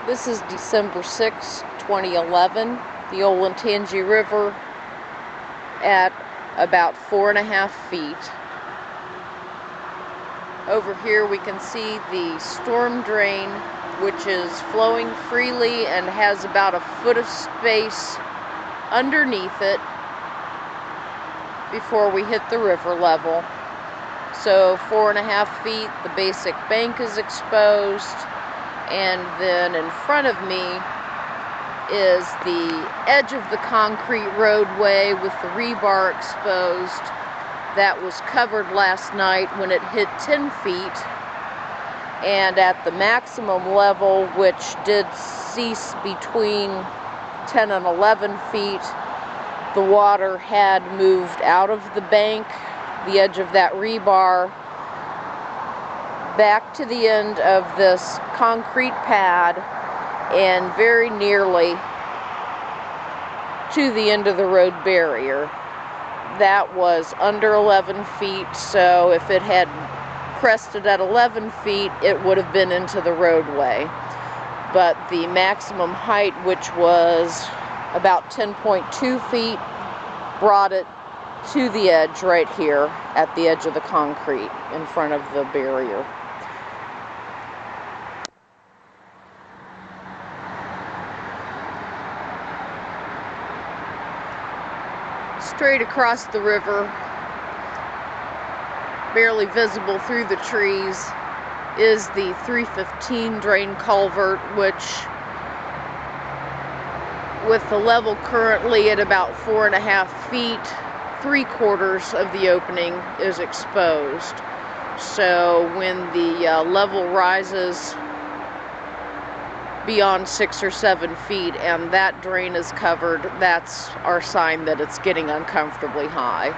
This is December 6, 2011, the Olentangy River at about 4.5 feet. Over here we can see the storm drain, which is flowing freely and has about a foot of space underneath it before we hit the river level. So 4.5 feet, the basic bank is exposed, and then in front of me is the edge of the concrete roadway with the rebar exposed. That was covered last night when it hit 10 feet, and at the maximum level, which did cease between 10 and 11 feet, the water had moved out of the bank, the edge of that rebar, back to the end of this concrete pad and very nearly to the end of the road barrier. That was under 11 feet, so if it had crested at 11 feet, it would have been into the roadway. But the maximum height, which was about 10.2 feet, brought it to the edge right here at the edge of the concrete in front of the barrier. Straight across the river, barely visible through the trees, is the 315 drain culvert, which, with the level currently at about 4.5 feet, 3/4 of the opening is exposed. So when the level rises beyond 6 or 7 feet and that drain is covered, that's our sign that it's getting uncomfortably high.